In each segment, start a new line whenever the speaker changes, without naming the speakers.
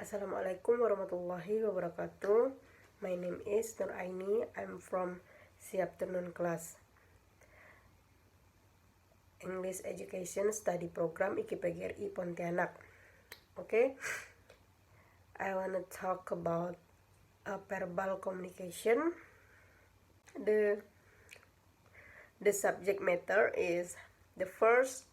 Assalamualaikum warahmatullahi wabarakatuh. My name is Nur'aini. I'm from afternoon class English Education Study Program IKIP PGRI Pontianak. Okay, I wanna talk about verbal communication. The subject matter is the first,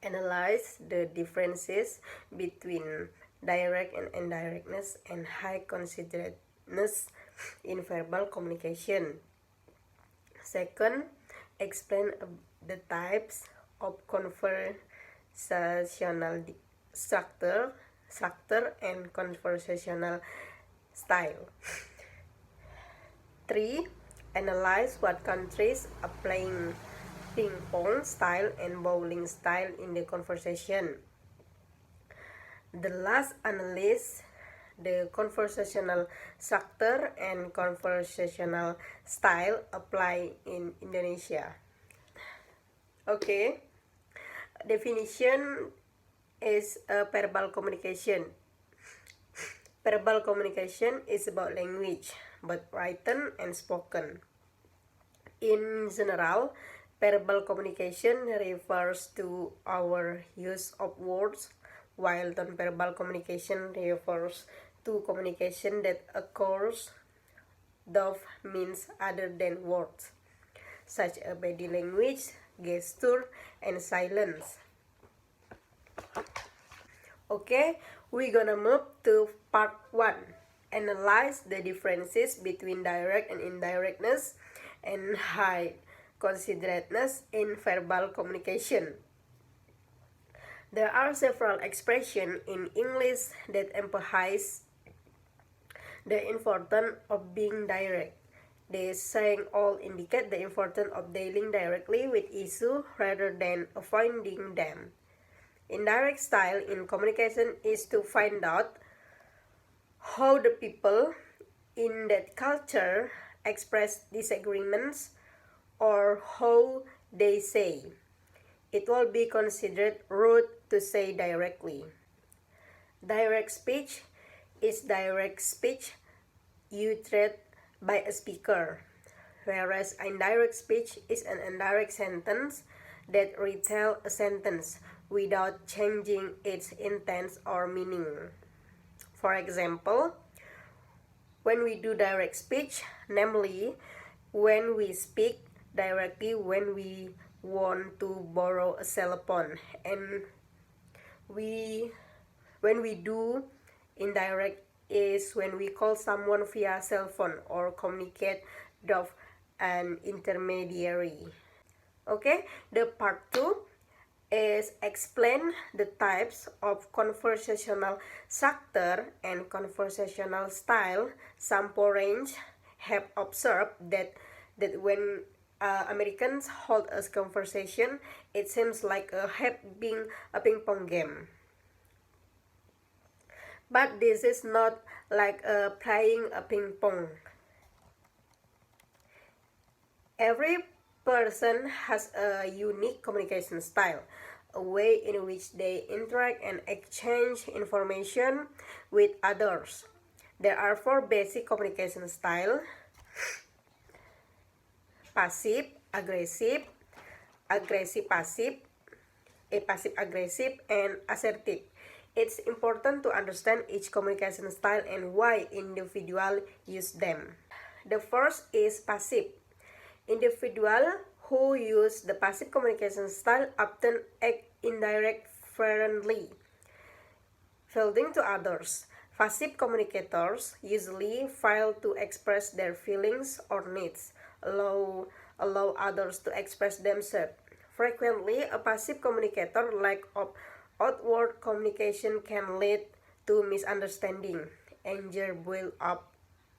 analyze the differences between direct and indirectness and high considerateness in verbal communication. Second, explain the types of conversational structure and conversational style. 3. Analyze what countries are playing ping pong style and bowling style in the conversation. The last, analyze the conversational structure and conversational style apply in Indonesia. Okay, definition is verbal communication. Verbal communication is about language, both written and spoken. In general, verbal communication refers to our use of words, while non-verbal communication refers to communication that occurs of means other than words, such as body language, gesture, and silence. Okay, we're gonna move to part 1. Analyze the differences between direct and indirectness and high considerateness in verbal communication. There are several expressions in English that emphasize the importance of being direct. These saying all indicate the importance of dealing directly with issues rather than avoiding them. Indirect style in communication is to find out how the people in that culture express disagreements or how they say. It will be considered rude to say directly. Direct speech is direct speech uttered by a speaker, whereas indirect speech is an indirect sentence that retells a sentence without changing its intent or meaning. For example, when we do direct speech, namely when we speak directly when we want to borrow a cell phone, and when we do indirect is when we call someone via cell phone or communicate with an intermediary. Okay, the part 2 is explain the types of conversational structure and conversational style. Some foreigners have observed that when Americans hold a conversation, it seems like having a ping pong game. But this is not like playing a ping pong. Every person has a unique communication style, a way in which they interact and exchange information with others. There are 4 basic communication styles: passive, aggressive, aggressive-passive, passive-aggressive, and assertive. It's important to understand each communication style and why individuals use them. The first is passive. Individuals who use the passive communication style often act indirect friendly, fielding to others. Passive communicators usually fail to express their feelings or needs, allow others to express themselves. Frequently, a passive communicator lack of outward communication can lead to misunderstanding, anger build up,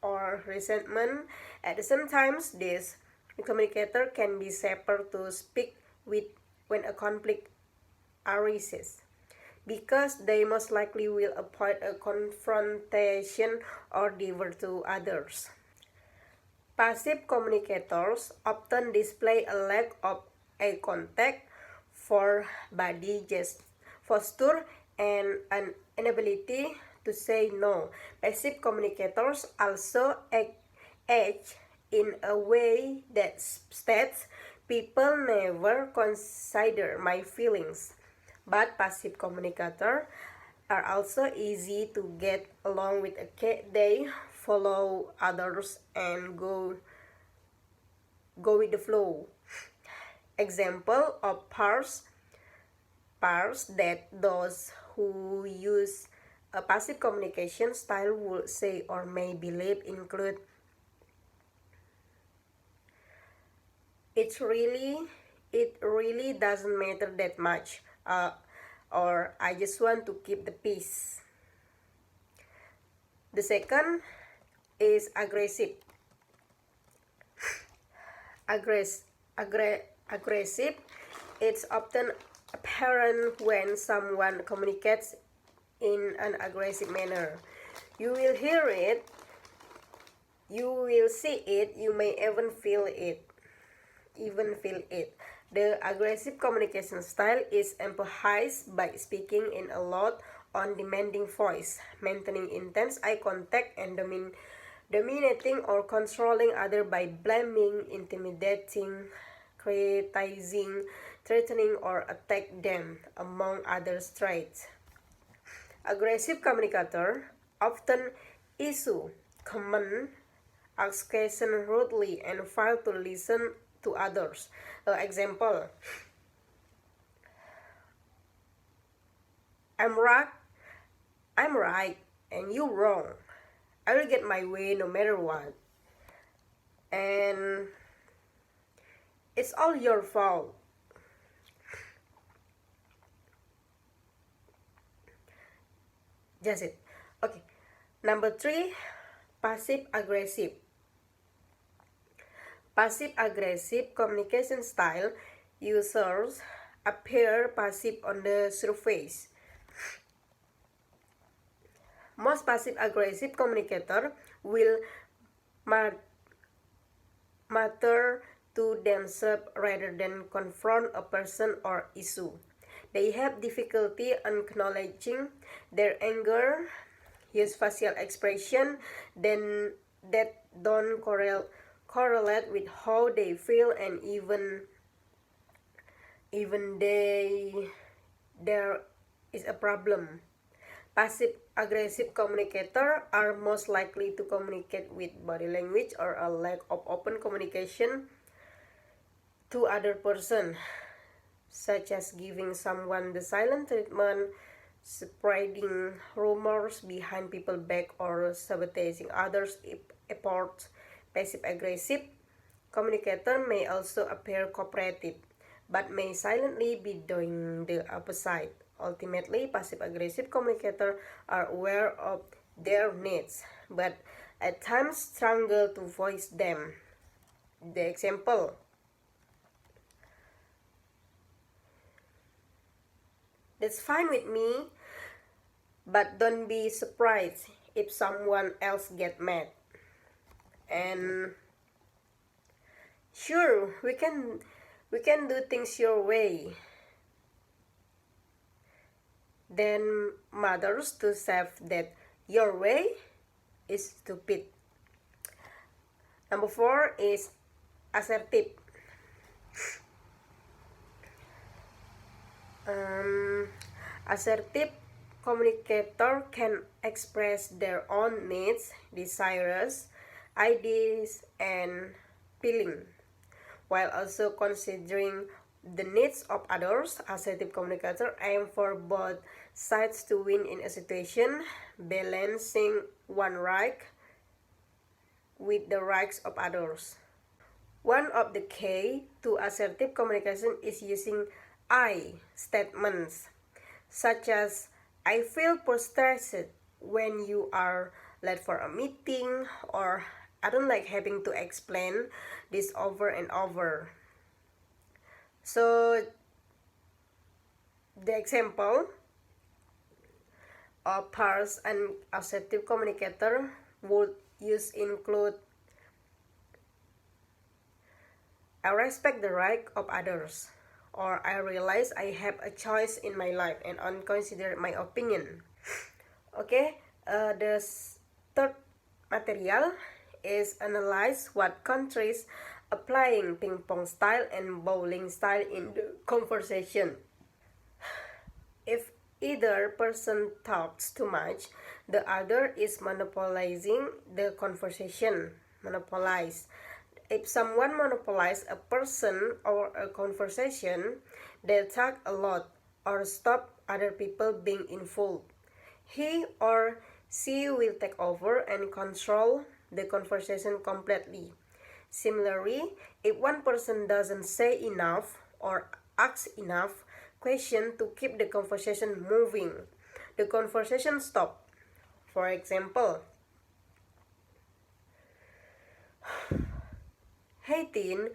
or resentment. At the same time, this communicator can be safer to speak with when a conflict arises, because they most likely will avoid a confrontation or divert to others. Passive communicators often display a lack of eye contact, for body posture, and an inability to say no. Passive communicators also act in a way that states, people never consider my feelings. But passive communicators are also easy to get along with. They follow others and go with the flow. Example of parts that those who use a passive communication style would say or may believe include: it really doesn't matter that much, or I just want to keep the peace. The second is aggressive. Aggressive. It's often apparent when someone communicates in an aggressive manner. You will hear it, you will see it, you may even feel it. The aggressive communication style is emphasized by speaking in a loud, undemanding voice, maintaining intense eye contact, and dominating or controlling others by blaming, intimidating, criticizing, threatening, or attack them, among other traits. Aggressive communicators often issue comments, ask questions rudely, and fail to listen to others. Example: I'm right, and you wrong. I will get my way no matter what. And it's all your fault. Just it. Okay. Number 3, passive aggressive. Passive aggressive communication style users appear passive on the surface. Most passive aggressive communicators will matter to themselves rather than confront a person or issue. They have difficulty acknowledging their anger, use facial expression that don't correlate with how they feel, and even there is a problem. Passive aggressive communicators are most likely to communicate with body language or a lack of open communication to other person, such as giving someone the silent treatment, spreading rumors behind people's back, or sabotaging others' efforts. Passive-aggressive communicators may also appear cooperative, but may silently be doing the opposite. Ultimately, passive-aggressive communicators are aware of their needs, but at times struggle to voice them. The example: that's fine with me, but don't be surprised if someone else get mad. And sure, we can do things your way. Then matters to self that your way is stupid. Number 4 is assertive. Assertive communicator can express their own needs, desires, ideas, and feelings, while also considering the needs of others. Assertive communicators aim for both sides to win in a situation, balancing one right with the rights of others. One of the key to assertive communication is using I statements, such as I feel frustrated when you are late for a meeting, or I don't like having to explain this over and over. So the example of parts an assertive communicator would use include: I respect the right of others, or I realize I have a choice in my life and consider my opinion. Okay, The third material is analyze what countries applying ping pong style and bowling style in the conversation. If either person talks too much, the other is monopolizing the conversation. Monopolize. If someone monopolizes a person or a conversation, they talk a lot or stop other people being involved. He or she will take over and control the conversation completely. Similarly, if one person doesn't say enough or ask enough questions to keep the conversation moving, the conversation stops. For example, "Hey Tin,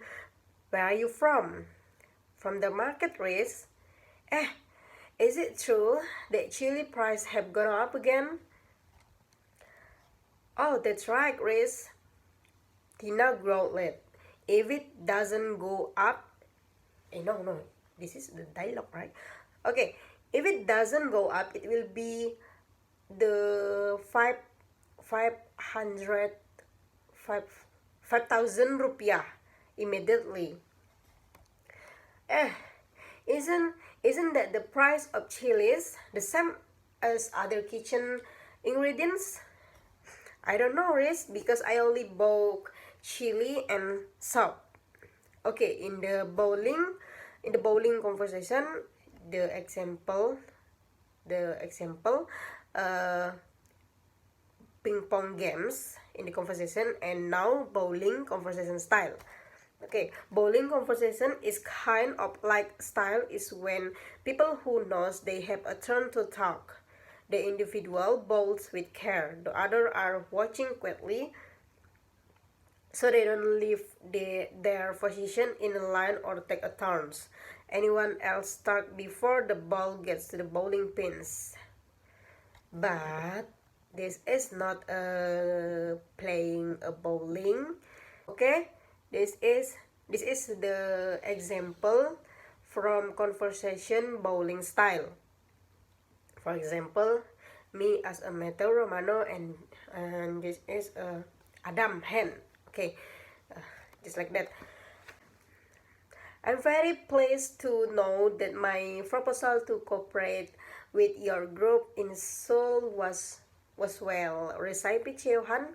where are you from?" "From the market, Riz." Is it true that chili price have gone up again?" "Oh, that's right, Riz." Tina growled. "If it doesn't go up..." No, this is the dialogue, right? Okay, if it doesn't go up, it will be the 5,000 rupiah immediately. Isn't that the price of chilies the same as other kitchen ingredients?" "I don't know, Riz, because I only bought chili and salt." Okay, in the bowling conversation, the example ping pong games in the conversation, and now bowling conversation style. Okay, bowling conversation is kind of like style is when people who knows they have a turn to talk. The individual bowls with care, the other are watching quietly so they don't leave their position in a line or take a turns. Anyone else start before the ball gets to the bowling pins. But this is not playing a bowling. Okay, this is the example from conversation bowling style. For example, me as a Mateo Romano, and this is Adam Hen. Okay, just like that. I'm very pleased to know that my proposal to cooperate with your group in Seoul was well received, Johan.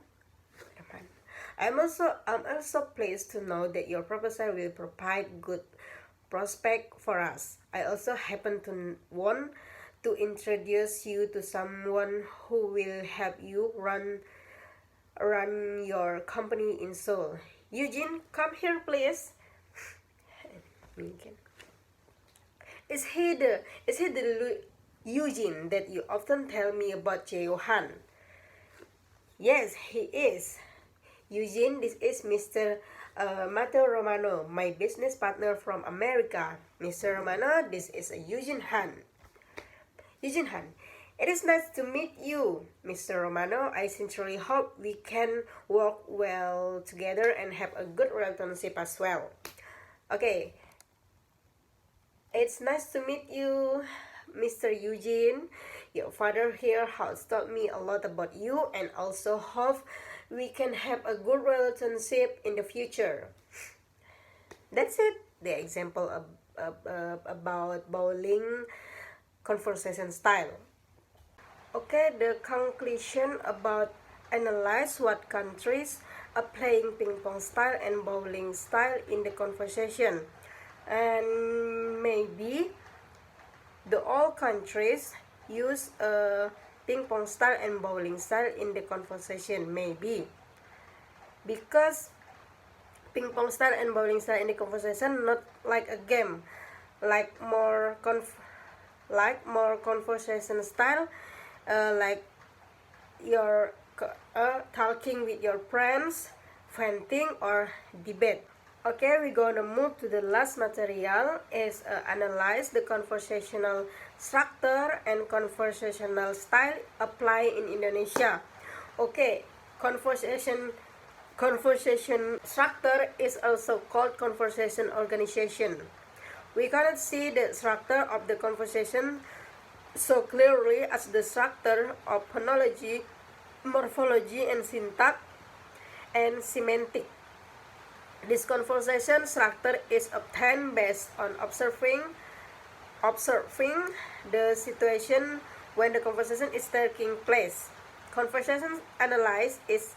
I'm also pleased to know that your proposal will provide good prospect for us. I also happen to want to introduce you to someone who will help you run your company in Seoul. Eugene, come here, please. Is he the Eugene that you often tell me about, Johan? Yes, he is. Eugene, this is Mr. Mateo Romano, my business partner from America. Mr. Romano, this is Eugene Han. Eugene Han, it is nice to meet you, Mr. Romano. I sincerely hope we can work well together and have a good relationship as well. Okay, it's nice to meet you, Mr. Eugene. Your father here has taught me a lot about you, and also hope we can have a good relationship in the future. That's it. The example about bowling conversation style. Okay, the conclusion about analyze what countries are playing ping pong style and bowling style in the conversation. And maybe the all countries use a ping pong style and bowling style in the conversation, maybe. Because ping pong style and bowling style in the conversation not like a game, like more conversation style, like you're talking with your friends, venting or debate. Okay, we're gonna move to the last material is analyze the conversational structure and conversational style apply in Indonesia. Okay, conversation structure is also called conversation organization. We cannot see the structure of the conversation so clearly as the structure of phonology, morphology, and syntax and semantic. This conversation structure is obtained based on observing the situation when the conversation is taking place. Conversation analysis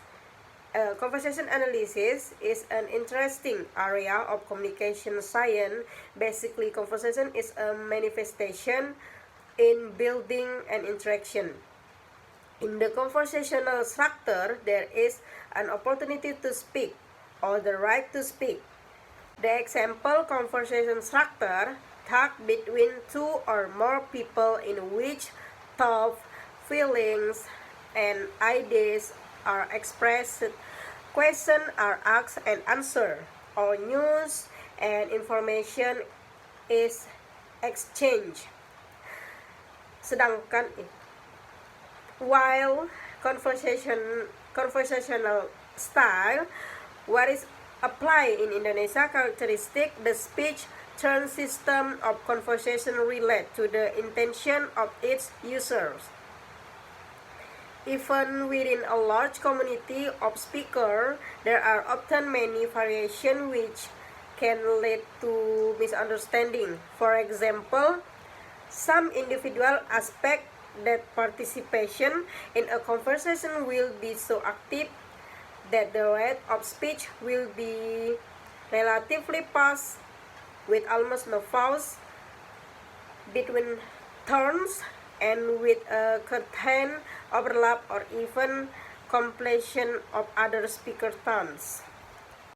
is an interesting area of communication science. Basically, conversation is a manifestation in building and interaction. In the conversational structure, there is an opportunity to speak or the right to speak. The example conversation structure, talk between two or more people in which thoughts, feelings, and ideas are expressed, questions are asked and answered, or news and information is exchanged. Sedangkan while conversational style, what is applied in Indonesia characteristic, the speech turn system of conversation relate to the intention of its users. Even within a large community of speakers, there are often many variations which can lead to misunderstanding. For example, some individual aspect that participation in a conversation will be so active that the rate of speech will be relatively fast with almost no pause between turns and with a content overlap or even completion of other speaker turns.